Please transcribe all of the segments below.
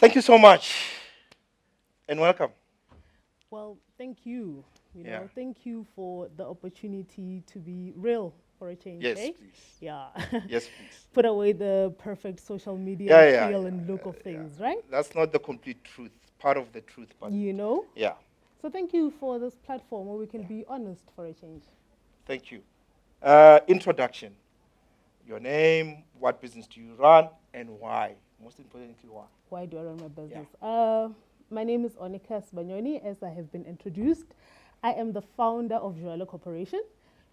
Thank you so much and welcome. Well, thank you. Yeah. Thank you for the opportunity to be real for a change, Yes, eh? please. Yeah. Yes, please. Put away the perfect social media Yeah, yeah, feel yeah, and look of yeah. things, right? That's not the complete truth. Part of the truth, but You know? yeah. So thank you for this platform where we can Yeah. be honest for a change. Thank you. Introduction. Your name, what business do you run, and why? Most importantly, why? Why do I run my Yeah. business? My name is Onicca Sibanyoni, as I have been introduced. I am the founder of Joella Corporation.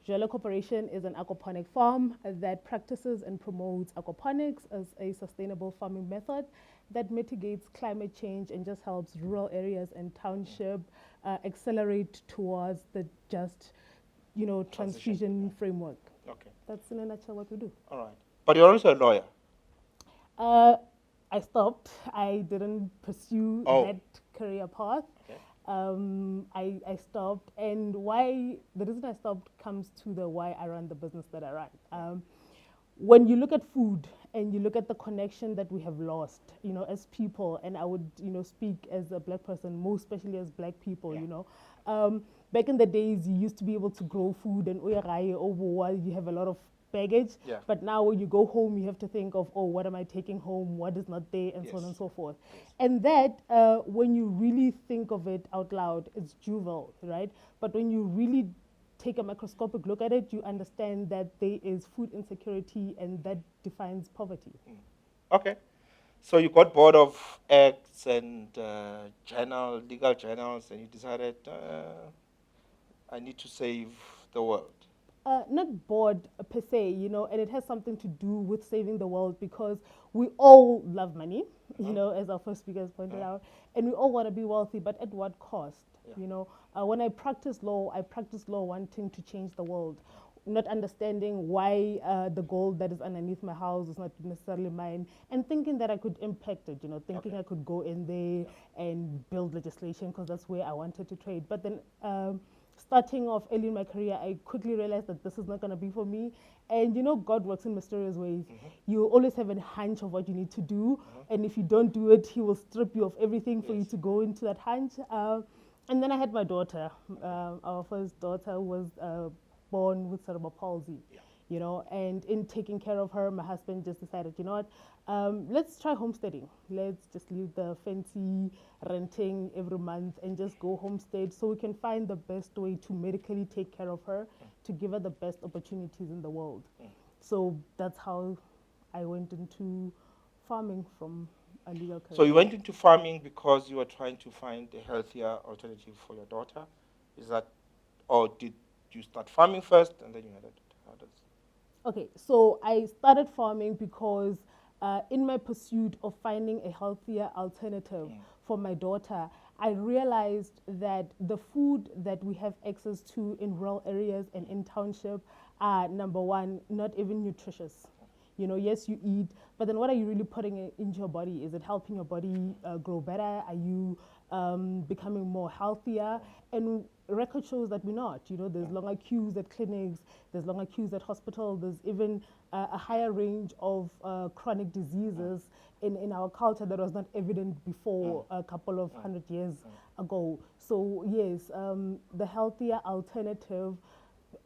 Joella Corporation is an aquaponic farm that practices and promotes aquaponics as a sustainable farming method that mitigates climate change and just helps rural areas and township accelerate towards the just, Transition. transition framework. Okay. That's in a nutshell what we do. All right. But you're also a lawyer. Uh, I stopped. I didn't pursue Oh. that career path. Okay. I stopped, and why the reason I stopped comes to the why I run the business that I run. When you look at food and you look at the connection that we have lost, as people, and I would, speak as a black person, most especially as black people, Yeah. back in the days, you used to be able to grow food and while you have a lot of baggage. Yeah. But now when you go home, you have to think of, oh, what am I taking home? What is not there? And so on Yes. and so forth. Yes. And that, when you really think of it out loud, it's juvenile, right? But when you really take a microscopic look at it, you understand that there is food insecurity and that defines poverty. Okay. So you got bored of acts and legal journals, and you decided, I need to save the world. Not bored per se, and it has something to do with saving the world because we all love money, as our first speakers pointed out, and we all want to be wealthy, but at what cost? Yeah. When I practice law wanting to change the world, not understanding why the gold that is underneath my house is not necessarily mine, and thinking that I could impact it, thinking Okay. I could go in there and build legislation because that's where I wanted to trade. But then starting off early in my career, I quickly realized that this is not going to be for me. And God works in mysterious ways. You always have a hunch of what you need to do. And if you don't do it, He will strip you of everything for you Yes. to go into that hunch. And then I had my daughter. Our first daughter was born with cerebral palsy. Yeah. And in taking care of her, my husband just decided, what, let's try homesteading. Let's just leave the fancy renting every month and just go homestead so we can find the best way to medically take care of her, to give her the best opportunities in the world. So that's how I went into farming from a legal career. So you went into farming because you were trying to find a healthier alternative for your daughter. Is that, or did you start farming first and then you had it? How does? Okay, so I started farming because in my pursuit of finding a healthier alternative for my daughter, I realized that the food that we have access to in rural areas and in township are, number one, not even nutritious. Yes, you eat, but then what are you really putting into your body? Is it helping your body grow better? Are you becoming more healthier? And record shows that we're not. There's longer queues at clinics, there's longer queues at hospitals, there's even a higher range of chronic diseases in our culture that was not evident before a couple of 100 years ago. So yes, the healthier alternative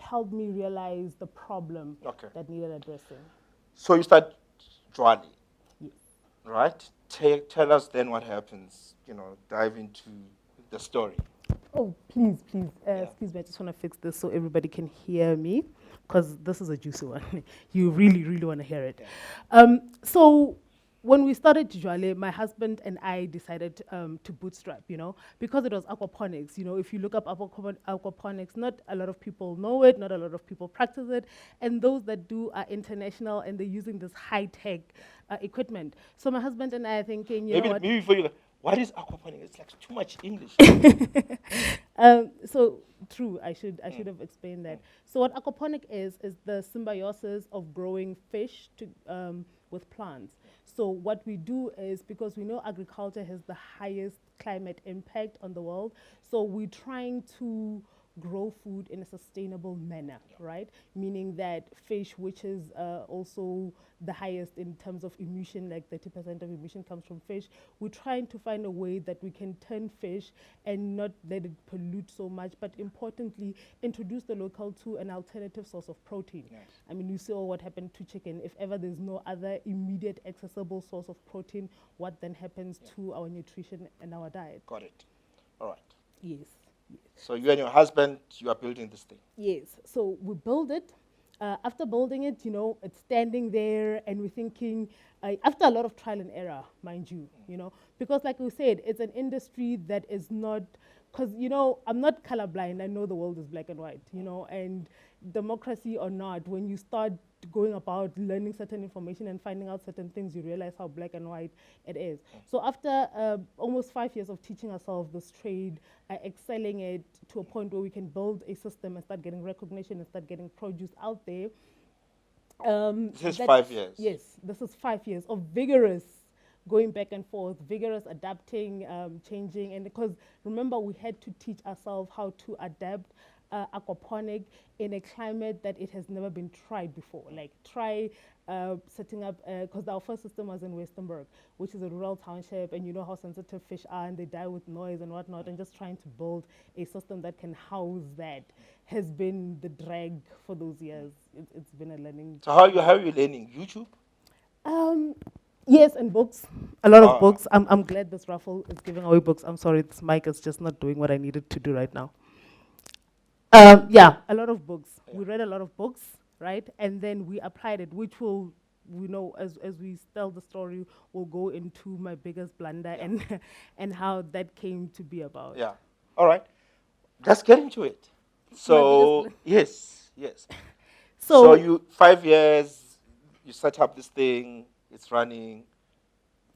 helped me realize the problem Okay. that needed addressing. So you start Jwali, Yes. right? Tell us then what happens. Dive into the story. Oh, please, please. Yeah. Excuse me, I just want to fix this so everybody can hear me because this is a juicy one. You really, really want to hear it. So when we started Tijwale, my husband and I decided to bootstrap, because it was aquaponics. If you look up aquaponics, not a lot of people know it, not a lot of people practice it, and those that do are international and they're using this high-tech equipment. So my husband and I are thinking, Maybe what? maybe before you go, what is aquaponics? It's like too much English. So true, I should have explained that. So what aquaponic is the symbiosis of growing fish with plants. So what we do is, because we know agriculture has the highest climate impact on the world, so we're trying to grow food in a sustainable manner, right? Meaning that fish, which is also the highest in terms of emission, like 30% of emission comes from fish, we're trying to find a way that we can turn fish and not let it pollute so much, but importantly, introduce the local to an alternative source of protein. Yes. I mean, you saw what happened to chicken. If ever there's no other immediate accessible source of protein, what then happens to our nutrition and our diet? Got it. All right. Yes. Yes. So you and your husband, you are building this thing. Yes. So we build it. After building it, it's standing there, and we're thinking, after a lot of trial and error, mind you, because like we said, it's an industry that is not, because, I'm not colorblind. I know the world is black and white, and democracy or not, when you start going about learning certain information and finding out certain things, you realize how black and white it is. So after almost 5 years of teaching ourselves this trade, excelling it to a point where we can build a system and start getting recognition and start getting produce out there. This is 5 years. Yes, this is 5 years of vigorous going back and forth, vigorous adapting, changing. And because remember, we had to teach ourselves how to adapt aquaponic in a climate that it has never been tried before. Like try setting up, because our first system was in Westenburg, which is a rural township, and you know how sensitive fish are, and they die with noise and whatnot, and just trying to build a system that can house that has been the drag for those years. It's been a learning. So how are you learning? YouTube? Um, yes, and books. A lot of Ah. books. I'm glad this raffle is giving away books. I'm sorry, this mic is just not doing what I needed to do right now. Yeah, a lot of books. Yeah. We read a lot of books, right? And then we applied it, which will, as we tell the story, will go into my biggest blunder and and how that came to be about. Yeah. All right. Let's get into it. So biggest yes. So So you 5 years, you set up this thing, it's running.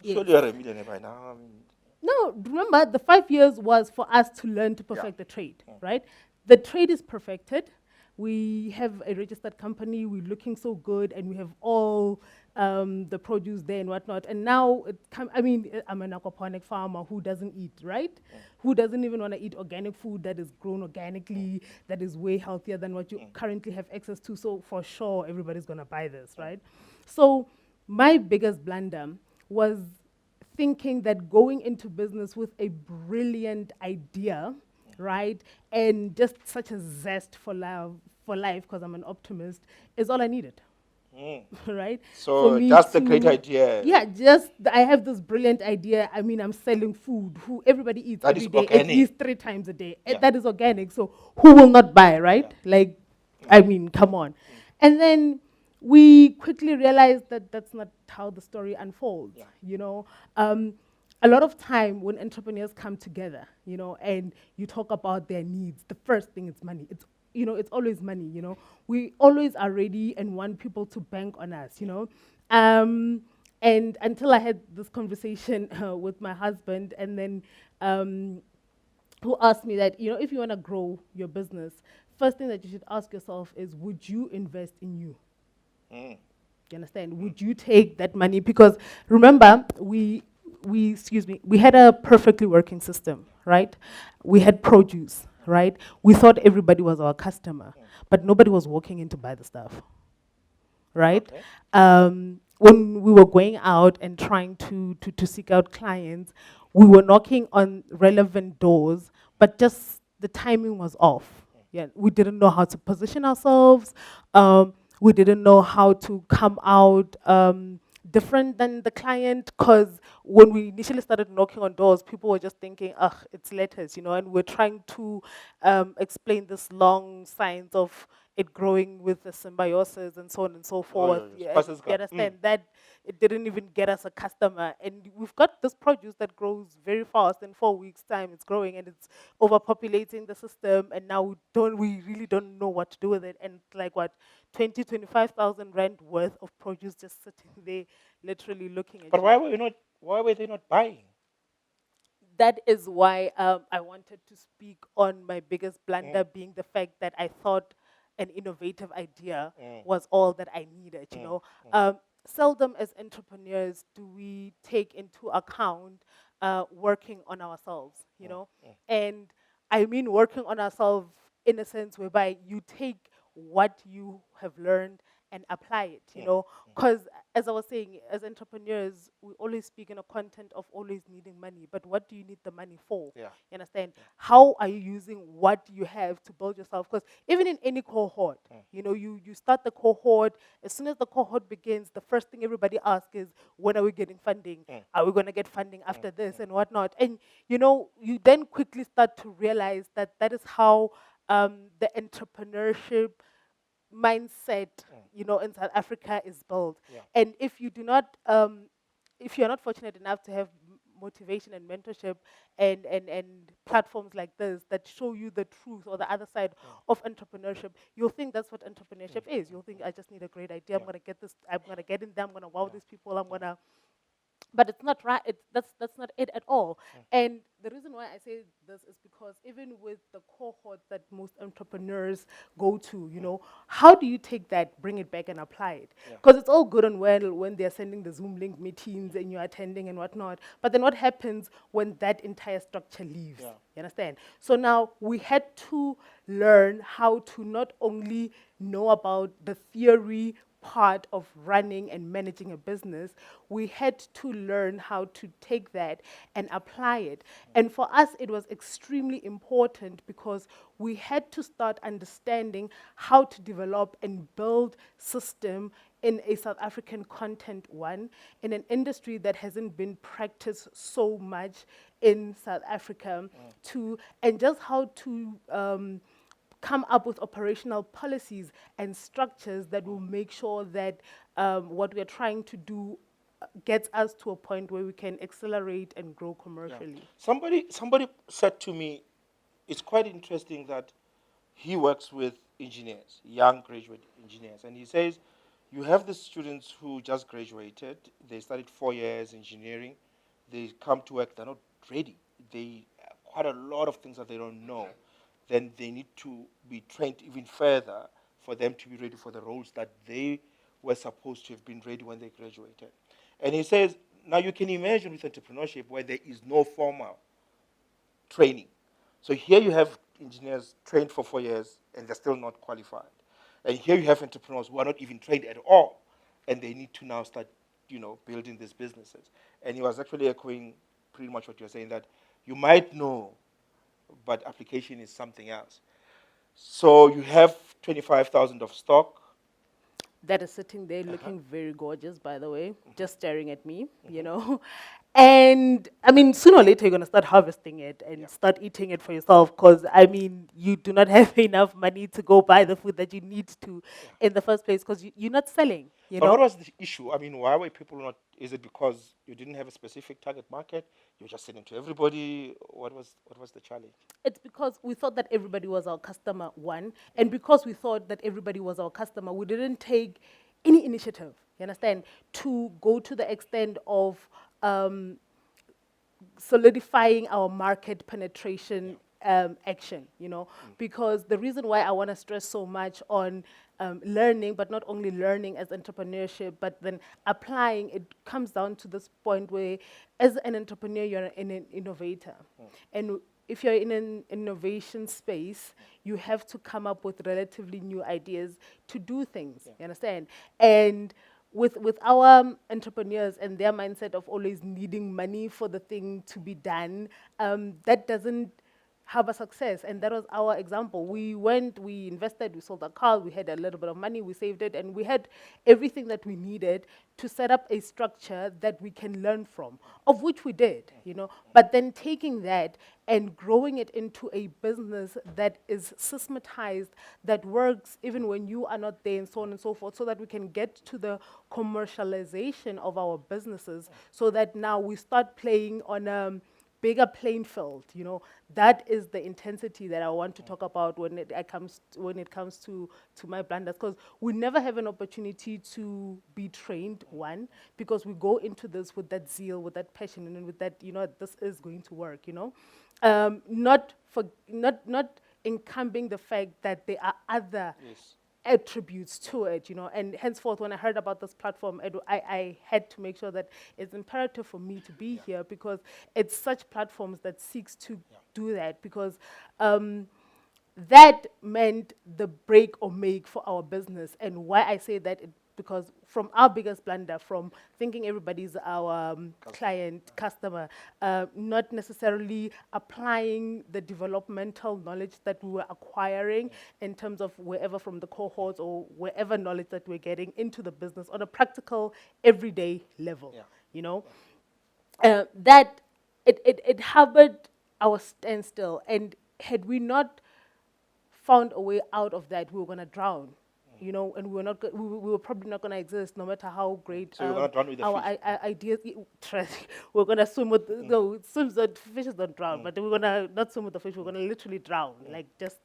Yes. Surely you're a millionaire by now. I mean, no, remember the 5 years was for us to learn to perfect the trade, right? The trade is perfected. We have a registered company. We're looking so good, and we have all the produce there and whatnot. And now, I'm an aquaponic farmer who doesn't eat, right? Who doesn't even want to eat organic food that is grown organically, that is way healthier than what you currently have access to. So for sure, everybody's gonna buy this, right? So my biggest blunder was thinking that going into business with a brilliant idea, right, and just such a zest for life, because I'm an optimist, is all I needed. Right? so For me that's the great to- idea. Yeah, just I have this brilliant idea. I mean, I'm selling food who everybody eats That every is day, at organic. least 3 times a day. Yeah. That is organic. So who will not buy, right? Like, I mean, come on. And then we quickly realized that that's not how the story unfolds. Yeah. A lot of time when entrepreneurs come together, and you talk about their needs, the first thing is money. It's always money. We always are ready and want people to bank on us. And until I had this conversation with my husband, and then who asked me that, if you want to grow your business, first thing that you should ask yourself is, would you invest in you? Mm. You understand? Would you take that money? Because remember, we had a perfectly working system, right? We had produce, right? We thought everybody was our customer, but nobody was walking in to buy the stuff, right? Okay. When we were going out and trying to seek out clients, we were knocking on relevant doors, but just the timing was off. Yeah, we didn't know how to position ourselves. We didn't know how to come out different than the client, because when we initially started knocking on doors, people were just thinking, ugh, it's letters, and we're trying to explain this long science of it growing with the symbiosis and so on and so forth. yes. Passes You got- understand that it didn't even get us a customer, and we've got this produce that grows very fast. In 4 weeks' time, it's growing and it's overpopulating the system, and now we really don't know what to do with it. And like what, 25,000 rand worth of produce just sitting there, literally looking at But you. why were they not buying? That is why I wanted to speak on my biggest blunder being the fact that I thought an innovative idea was all that I needed. Seldom as entrepreneurs do we take into account working on ourselves. And I mean working on ourselves in a sense whereby you take what you have learned and apply it, you know. Because as I was saying, as entrepreneurs, we always speak in a content of always needing money. But what do you need the money for? Yeah. You understand? How are you using what you have to build yourself? Because even in any cohort, you know, you start the cohort. As soon as the cohort begins, the first thing everybody asks is, when are we getting funding? Are we going to get funding after this and whatnot? And, you know, you then quickly start to realize that that is how the entrepreneurship mindset, you know, in South Africa is built. Yeah. And if you do not, if you're not fortunate enough to have motivation and mentorship and platforms like this that show you the truth or the other side of entrepreneurship, you'll think that's what entrepreneurship is. You'll think, I just need a great idea. I'm Yeah. going to get this. I'm going to get in there. I'm going to wow Yeah. these people. I'm going to, but it's not right. That's not it at all. And the reason why I say this is because even with the cohort that most entrepreneurs go to, you know, how do you take that, bring it back, and apply it? Yeah. Because it's all good and well when they're sending the Zoom link meetings and you're attending and whatnot. But then what happens when that entire structure leaves? Yeah. You understand? So now we had to learn how to not only know about the theory part of running and managing a business, we had to learn how to take that and apply it. And for us, it was extremely important because we had to start understanding how to develop and build system in a South African content one, in an industry that hasn't been practiced so much in South Africa, to and just how to come up with operational policies and structures that will make sure that what we're trying to do gets us to a point where we can accelerate and grow Yeah. commercially. Somebody said to me, it's quite interesting that he works with engineers, young graduate engineers, and he says, you have the students who just graduated, they studied 4 years engineering, they come to work, they're not ready. They quite a lot of things that they don't know. Then they need to be trained even further for them to be ready for the roles that they were supposed to have been ready when they graduated. And he says, now you can imagine with entrepreneurship where there is no formal training. So here you have engineers trained for 4 years and they're still not qualified. And here you have entrepreneurs who are not even trained at all, and they need to now start, building these businesses. And he was actually echoing pretty much what you're saying, that you might know, but application is something else. So you have 25,000 of stock. That is sitting there looking very gorgeous, by the way, just staring at me, you Mhm. know. And I mean, sooner or later, you're going to start harvesting it and Yeah. start eating it for yourself because, I mean, you do not have enough money to go buy the food that you need to Yeah. in the first place because you're not selling, you But what know. was the issue? I mean, why were people not? Is it because you didn't have a specific target market? You were just selling to everybody. What was the challenge? It's because we thought that everybody was our customer, one. And because we thought that everybody was our customer, we didn't take any initiative, you understand, to go to the extent of solidifying our market penetration action, you know, because the reason why I want to stress so much on learning, but not only learning as entrepreneurship, but then applying, it comes down to this point where as an entrepreneur, you're an innovator. And if you're in an innovation space, you have to come up with relatively new ideas to do things, you understand? And with our entrepreneurs and their mindset of always needing money for the thing to be done, that doesn't have a success. And that was our example. We went, we invested, we sold a car, we had a little bit of money, we saved it, and we had everything that we needed to set up a structure that we can learn from, of which we did, you know. But then taking that and growing it into a business that is systematized, that works even when you are not there, and so on and so forth, so that we can get to the commercialization of our businesses, so that now we start playing on a bigger playing field, you know. That is the intensity that I want to talk about when it comes to my blunders, because we never have an opportunity to be trained, one, because we go into this with that zeal, with that passion, and with that, you know, this is going to work, you know. Not encumbering the fact that there are other Yes. attributes to it, you know. And henceforth, when I heard about this platform, I had to make sure that it's imperative for me to be here, because it's such platforms that seeks to Yeah. do that, because that meant the break or make for our business. And why I say that, because from our biggest blunder, from thinking everybody's our client, customer, not necessarily applying the developmental knowledge that we were acquiring in terms of wherever from the cohorts or wherever knowledge that we're getting into the business on a practical, everyday level, Yeah. you know, that it harbored our standstill. And had we not found a way out of that, we were going to drown, you know, and we were not. We were probably not going to exist, no matter how great So you're gonna drown with the our fish. ideas. We're going to swim with no, it swims. The fishes don't drown, but we're going to not swim with the fish. We're going to literally drown, like just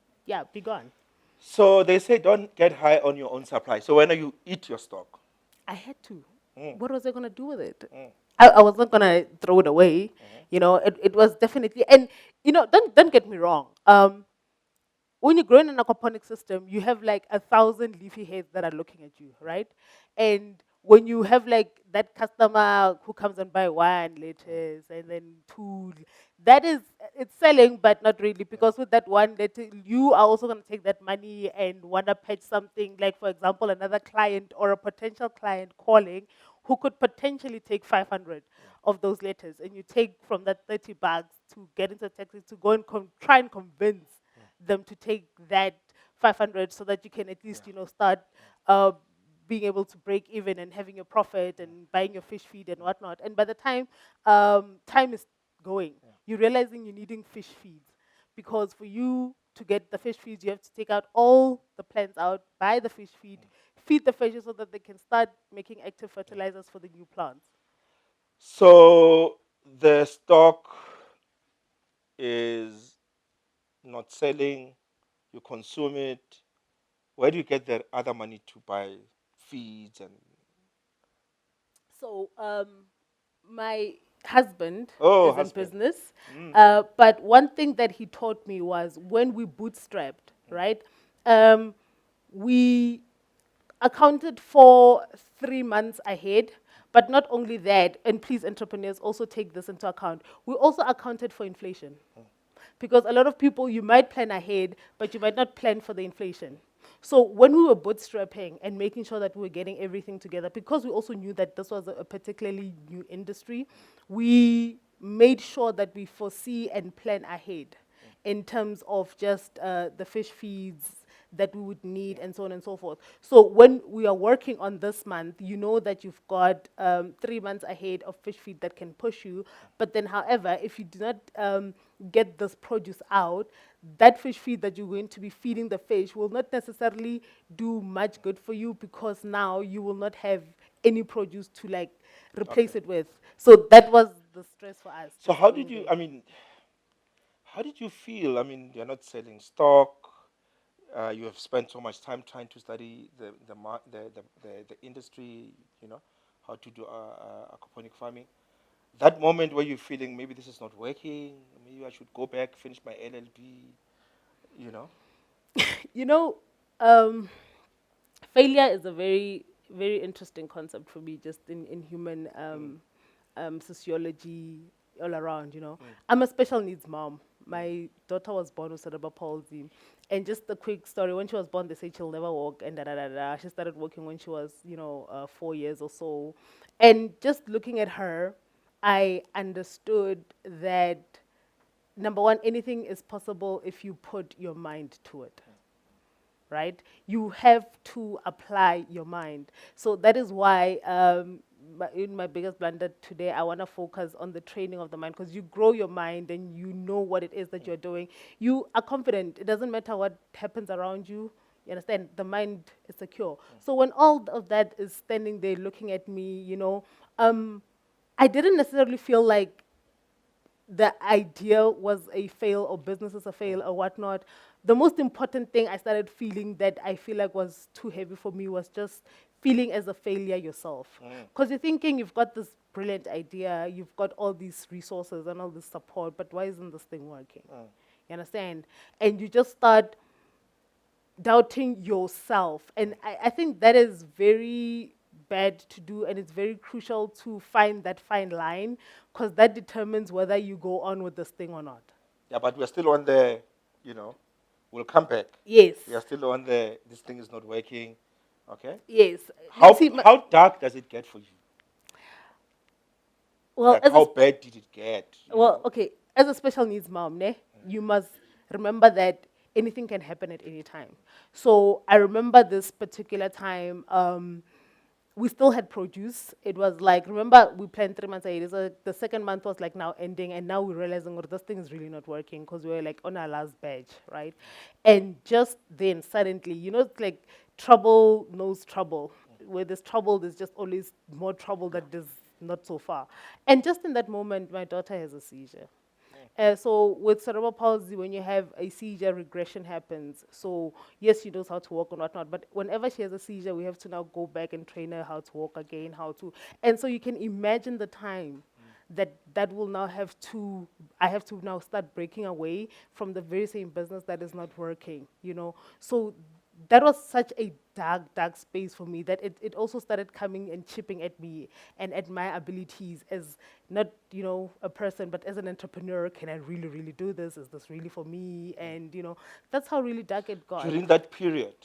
be gone. So they say don't get high on your own supply. So when you eat your stock, I had to. Mm. What was I going to do with it? Mm. I was not going to throw it away. You know, it was definitely, and you know, don't get me wrong. When you grow in an aquaponic system, you have like 1,000 leafy heads that are looking at you, right? And when you have like that customer who comes and buy one lettuce and then two, that is, it's selling, but not really, because with that one lettuce, you are also going to take that money and want to patch something, like for example, another client or a potential client calling who could potentially take 500 of those letters, and you take from that 30 bags to get into a taxi to go and try and convince them to take that 500 so that you can at least, you know, start uh, being able to break even and having your profit and buying your fish feed and whatnot. And by the time time is going, you're realizing you're needing fish feeds, because for you to get the fish feeds, you have to take out all the plants out, buy the fish feed the fishes so that they can start making active fertilizers for the new plants. so the stock is not selling. You consume it. Where do you get the other money to buy feeds and? So my husband Oh, is in husband. business, Mm. but one thing that he taught me was when we bootstrapped, right? Um, we accounted for 3 months ahead. But not only that, and please, entrepreneurs, also take this into account. We also accounted for inflation. Because a lot of people, you might plan ahead, but you might not plan for the inflation. So when we were bootstrapping and making sure that we were getting everything together, because we also knew that this was a particularly new industry, we made sure that we foresee and plan ahead in terms of just the fish feeds that we would need and so on and so forth. So when we are working on this month, you know that you've got 3 months ahead of fish feed that can push you. But then, however, if you do not get this produce out, that fish feed that you're going to be feeding the fish will not necessarily do much good for you, because now you will not have any produce to like replace it with. So that was the stress for us. So Just how did being you? there. I mean, how did you feel? I mean, you're not selling stock. You have spent so much time trying to study the industry. You know how to do aquaponic farming. That moment where you're feeling maybe this is not working. Maybe I should go back, finish my LLB. You know. You know, um, failure is a very, very interesting concept for me, just in human sociology all around, you know. I'm a special needs mom. My daughter was born with cerebral palsy. And just a quick story, when she was born, they said she'll never walk, and da da da da. She started walking when she was, 4 years or so. And just looking at her, I understood that number one, anything is possible if you put your mind to it, right? You have to apply your mind. So that is why in my biggest blunder today, I want to focus on the training of the mind, because you grow your mind and you know what it is that you're doing. You are confident. It doesn't matter what happens around you. You understand? The mind is secure. So when all of that is standing there looking at me, I didn't necessarily feel like the idea was a fail or business is a fail or whatnot. The most important thing I started feeling that I feel like was too heavy for me was just feeling as a failure yourself. Because you're thinking you've got this brilliant idea, you've got all these resources and all this support, but why isn't this thing working? You understand? And you just start doubting yourself. And I think that is very bad to do, and it's very crucial to find that fine line, because that determines whether you go on with this thing or not. Yeah, but we're still on the, you know, We'll come back. Yes. We are still on the, this thing is not working. Okay. Yes. See, How dark does it get for you? well, Like, how bad did it get? You know? okay, as a special needs mom, you must remember that anything can happen at any time. So I remember this particular time. We still had produce. It was like, remember, we planned 3 months ahead. So the second month was like now ending, and now we're realizing, oh, this thing is really not working because we were like on our last batch, right? And just then, suddenly, it's like trouble knows trouble. Where there's trouble, there's just always more trouble that there's not so far. And just in that moment, my daughter has a seizure. So with cerebral palsy, when you have a seizure, regression happens. So yes, she knows how to walk and whatnot, but whenever she has a seizure, we have to now go back and train her how to walk again, and so you can imagine the time that will now I have to now start breaking away from the very same business that is not working. So that was such a dark space for me that it also started coming and chipping at me and at my abilities as not a person but as an entrepreneur. Can I really do this? Is this really for me? And that's how really dark it got. During that period,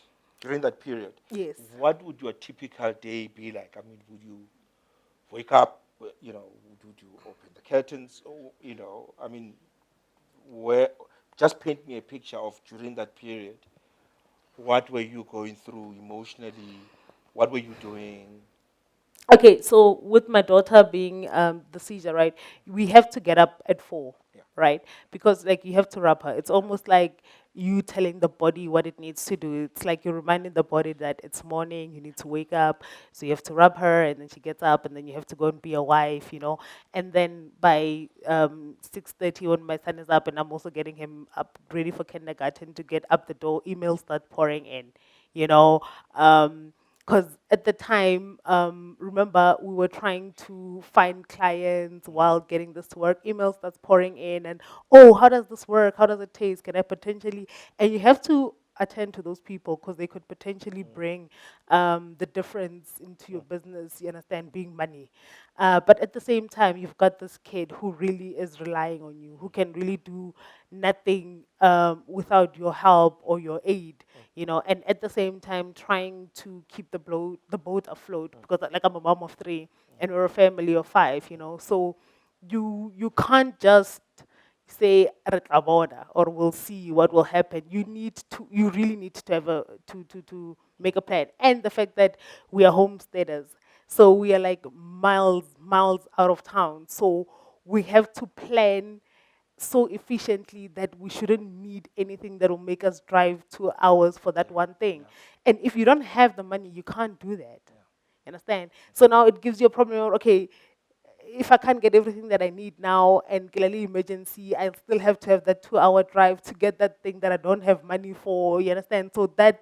Yes. what would your typical day be like? I mean, would you wake up, would you open the curtains, or, I mean, where, just paint me a picture of during that period. What were you going through emotionally? What were you doing? Okay, so with my daughter being the seizure, right, we have to get up at 4, Yeah. right? Because like you have to wrap her. It's almost like you telling the body what it needs to do. It's like you're reminding the body that it's morning, you need to wake up. So you have to rub her, and then she gets up, and then you have to go and be a wife. And then by 6:30, when my son is up, and I'm also getting him up ready for kindergarten to get up the door, emails start pouring in. You know. Because at the time, remember, we were trying to find clients while getting this to work. Emails that's pouring in, and oh, how does this work? How does it taste? Can I potentially? And you have to attend to those people because they could potentially bring the difference into your business. You understand, being money. But at the same time, you've got this kid who really is relying on you, who can really do nothing without your help or your aid. And at the same time trying to keep the boat afloat because like I'm a mom of 3 and we're a family of 5. So you can't just say "Re tla bona," or we'll see what will happen. You really need to have to make a plan. And the fact that we are homesteaders, so we are like miles out of town, so we have to plan so efficiently that we shouldn't need anything that will make us drive 2 hours for that one thing. And if you don't have the money, you can't do that. Understand? So now it gives you a problem. Okay, if I can't get everything that I need now and clearly emergency, I still have to have that 2 hour drive to get that thing that I don't have money for. You understand? So that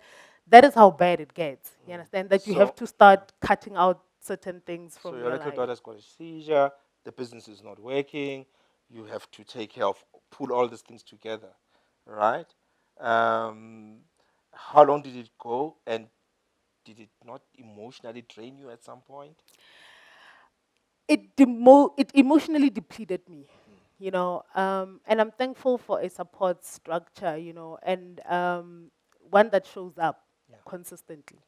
is how bad it gets. You understand? That you have to start cutting out certain things So from your your little life. daughter's got a seizure. The business is not working. You have to take care of, pull all these things together, right? Um, how long did it go, and did it not emotionally drain you at some point? It emotionally depleted me. And I'm thankful for a support structure, and one that shows up consistently,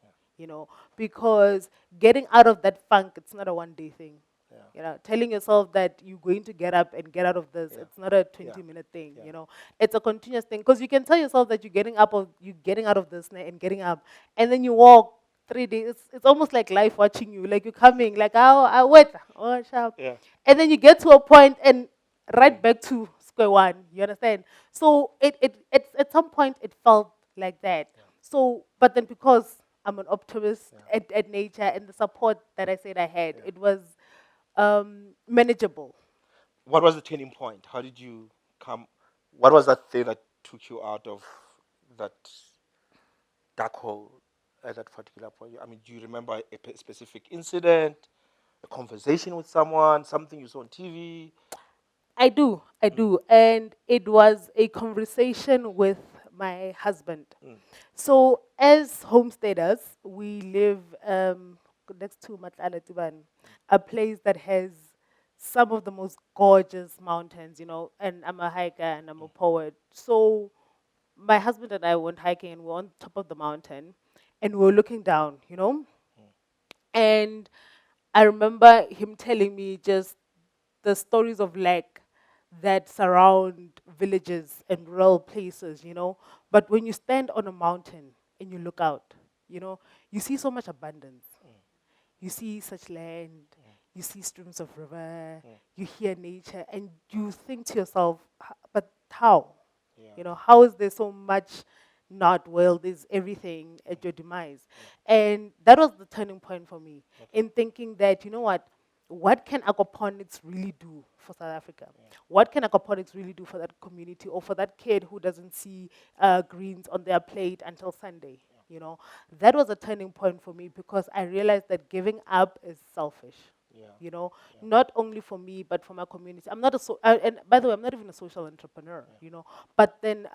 because getting out of that funk, it's not a 1 day thing. Telling yourself that you're going to get up and get out of this, it's not a 20-minute thing. It's a continuous thing because you can tell yourself that you're getting out of this and getting up, and then you walk 3 days. It's almost like life watching you. Like you're coming, like I wait, oh sharp, and then you get to a point and right back to square one. You understand? So it at some point it felt like that. So, but then because I'm an optimist at nature and the support that I said I had, it was manageable. What was the turning point? How did you come? What was that thing that took you out of that dark hole at that particular point? I mean, do you remember a specific incident, a conversation with someone, something you saw on TV? I do. And it was a conversation with my husband. So, as homesteaders, we live next to Matlala, a place that has some of the most gorgeous mountains, and I'm a hiker and I'm a poet. So, my husband and I went hiking, and we were on top of the mountain, and we were looking down, and I remember him telling me just the stories of lack that surround villages and rural places, But when you stand on a mountain and you look out, you see so much abundance. You see such land, you see streams of river, you hear nature, and you think to yourself, but how? Yeah. How is there so much not well? There's everything at your demise. And that was the turning point for me in thinking that, what can aquaponics really do for South Africa? What can aquaponics really do for that community or for that kid who doesn't see greens on their plate until Sunday? That was a turning point for me because I realized that giving up is selfish. Yeah. Not only for me but for my community. I'm not and by the way, I'm not even a social entrepreneur. But then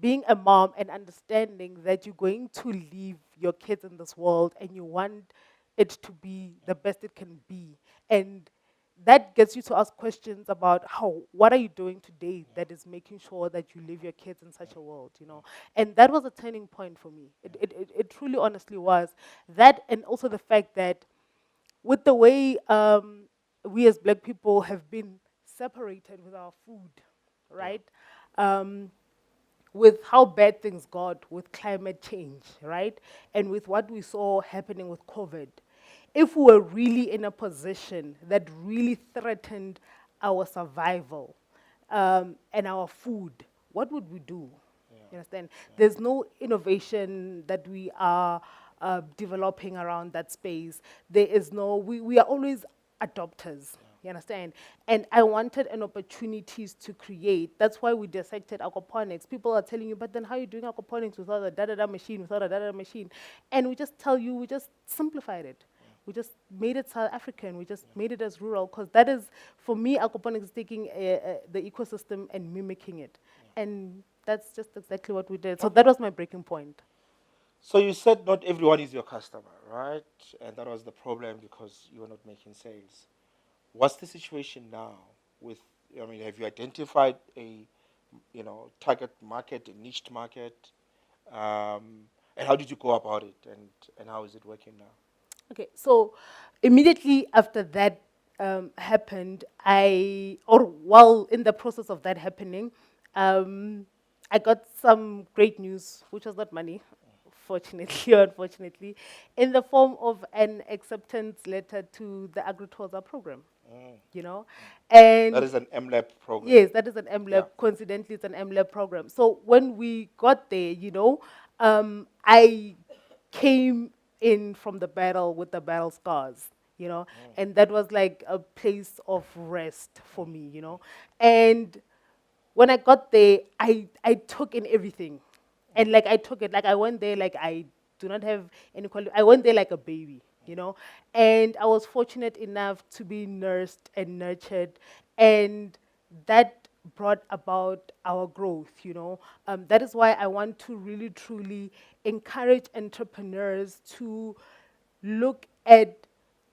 being a mom and understanding that you're going to leave your kids in this world and you want it to be the best it can be, and that gets you to ask questions about what are you doing today that is making sure that you leave your kids in such a world, and that was a turning point for me. It truly honestly was that, and also the fact that with the way we as black people have been separated with our food, right? um, with how bad things got with climate change, right? And with what we saw happening with COVID, if we were really in a position that really threatened our survival and our food, what would we do? You understand? There's no innovation that we are developing around that space. There is no, we are always adopters. You understand? And I wanted an opportunities to create. That's why we dissected aquaponics. People are telling you, but then how are you doing aquaponics without a da-da-da machine, without a da-da-da machine? And we just tell you, we just simplified it. We just made it South African. We just made it as rural because that is, for me, aquaponics is taking the ecosystem and mimicking it. And that's just exactly what we did. So that was my breaking point. So you said not everyone is your customer, right? And that was the problem because you were not making sales. What's the situation now with, I mean, have you identified a, target market, a niche market? And how did you go about it? And how is it working now? Okay, so immediately after that happened, or while in the process of that happening, I got some great news, which was not money, fortunately or unfortunately, in the form of an acceptance letter to the AgriToza program, you know. That And is an MLab program. yes, that is an Yeah. MLab. Coincidentally, it's an MLab program. So when we got there, I came in from the battle with the battle scars, and that was like a place of rest for me. And when I got there, I took in everything. And like I took it, like I went there like I do not have any quality. I went there like a baby. And I was fortunate enough to be nursed and nurtured, and that brought about our growth. That is why I want to really truly encourage entrepreneurs to look at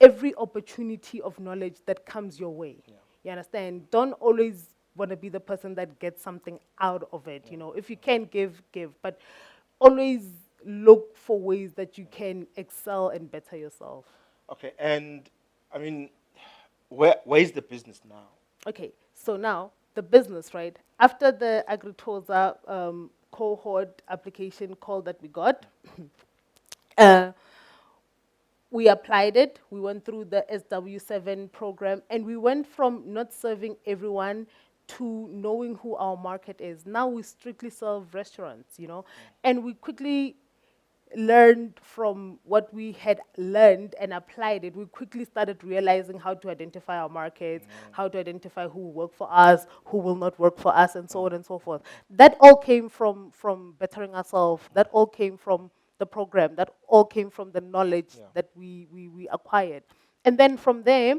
every opportunity of knowledge that comes your way. You understand? Don't always want to be the person that gets something out of it. If you can give, give, but always look for ways that you can excel and better yourself. Okay, and I mean, where is the business now? Okay, so now the business, right? After the AgriToza cohort application call that we got, uh, we applied it, we went through the SW7 program, and we went from not serving everyone to knowing who our market is. Now we strictly serve restaurants. And we quickly learned from what we had learned and applied it. We quickly started realizing how to identify our markets, how to identify who will work for us, who will not work for us, and so on and so forth. That all came from bettering ourselves. That all came from the program. That all came from the knowledge that we acquired. And then from there,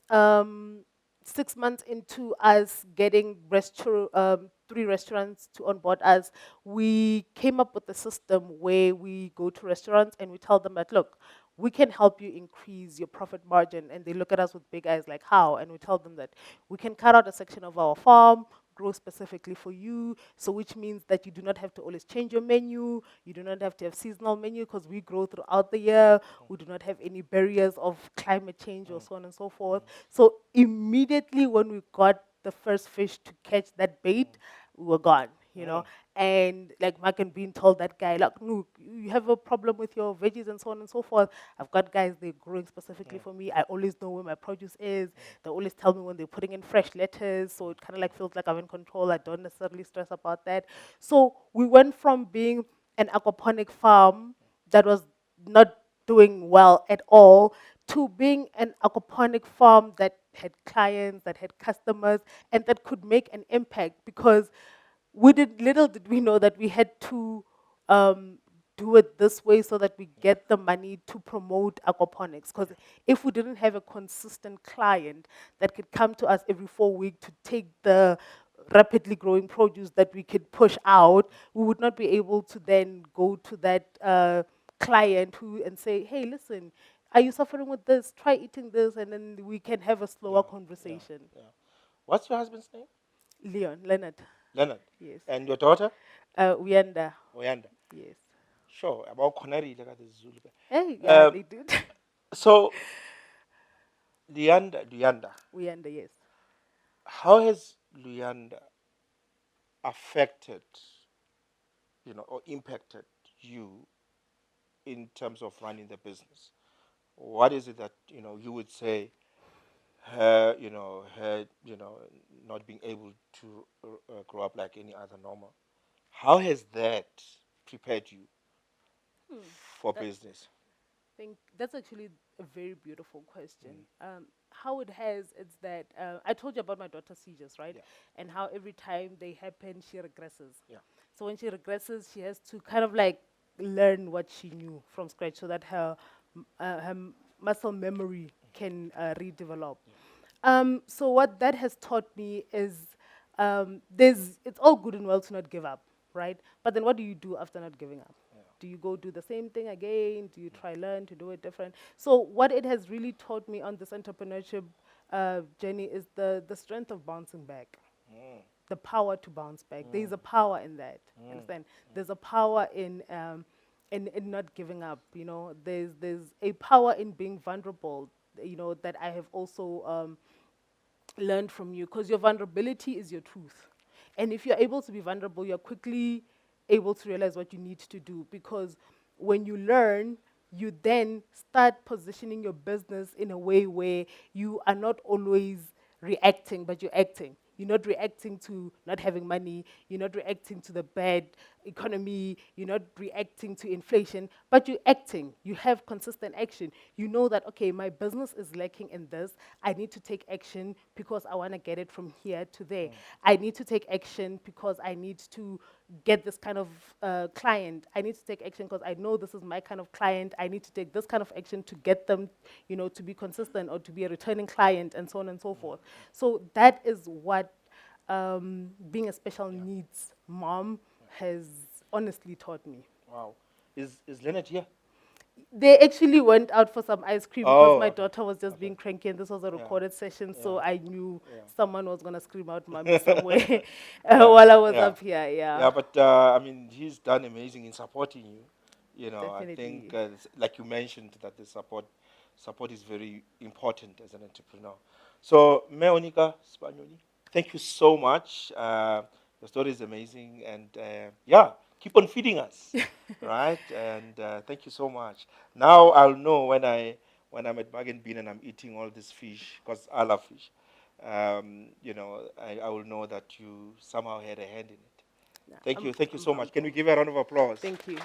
um, 6 months into us getting 3 restaurants to onboard us, we came up with a system where we go to restaurants and we tell them that, look, we can help you increase your profit margin. And they look at us with big eyes like, how? And we tell them that we can cut out a section of our farm, grow specifically for you. So which means that you do not have to always change your menu. You do not have to have seasonal menu because we grow throughout the year. We do not have any barriers of climate change or so on and so forth. So immediately when we got the first fish to catch that bait, we were gone, you know. And like Mark and being told that guy, like, no, you have a problem with your veggies and so on and so forth. I've got guys, they're growing specifically for me. I always know where my produce is. They always tell me when they're putting in fresh lettuce. So it kind of like feels like I'm in control. I don't necessarily stress about that. So we went from being an aquaponic farm that was not doing well at all to being an aquaponic farm that had clients, that had customers, and that could make an impact because little did we know that we had to um, do it this way so that we get the money to promote aquaponics. Because if we didn't have a consistent client that could come to us every 4 weeks to take the rapidly growing produce that we could push out, we would not be able to then go to that client who and say, hey, listen, are you suffering with this? Try eating this, and then we can have a slower conversation. Yeah. What's your husband's name? Leonard. Leonard. Yes. And your daughter? Uyanda. Oyanda. Yes. Sure. About Connery, like the Zulu. Hey, yeah, Um, they did. so, Luyanda, Uyanda, yes. how has Luyanda affected, or impacted you in terms of running the business? What is it that you would say her not being able to grow up like any other normal? How has that prepared you for That business? think that's actually a very beautiful question. How it has is that I told you about my daughter's seizures, right? Yeah. And how every time they happen, she regresses. Yeah. So when she regresses, she has to kind of like learn what she knew from scratch, so that her muscle memory can redevelop. So what that has taught me is it's all good and well to not give up, right? But then what do you do after not giving up? Do you go do the same thing again? Do you try learn to do it different? So what it has really taught me on this entrepreneurship journey is the strength of bouncing back, the power to bounce back. There's a power in that. Understand? There's a power in not giving up. There's a power in being vulnerable. That I have also learned from you, because your vulnerability is your truth. And if you're able to be vulnerable, you're quickly able to realize what you need to do, because when you learn, you then start positioning your business in a way where you are not always reacting, but you're acting. You're not reacting to not having money. You're not reacting to the bad economy. You're not reacting to inflation, but you're acting. You have consistent action. You know that, okay, my business is lacking in this. I need to take action because I want to get it from here to there. I need to take action because I need to get this kind of client. I need to take action because I know this is my kind of client. I need to take this kind of action to get them, to be consistent or to be a returning client, and so on and so forth. So that is what being a special needs mom has honestly taught me. Wow. Is Leonard here? They actually went out for some ice cream because Oh, my okay. daughter was just being cranky, and this was a Yeah. recorded session, so Yeah. I knew Yeah. someone was going to scream out mommy somewhere Yeah. while I was Yeah. up here. Yeah, Yeah, but I mean, he's done amazing in supporting you. I think, definitely. like you mentioned, that the support is very important as an entrepreneur. So, Me Onicca, Sibanyoni, thank you so much. Your story is amazing, and yeah, keep on feeding us, right? And thank you so much. Now I'll know when I'm at Bargain Bean and I'm eating all this fish, because I love fish. I will know that you somehow had a hand in it. Yeah, Thank you so much. humble. Can we give a round of applause? Thank you.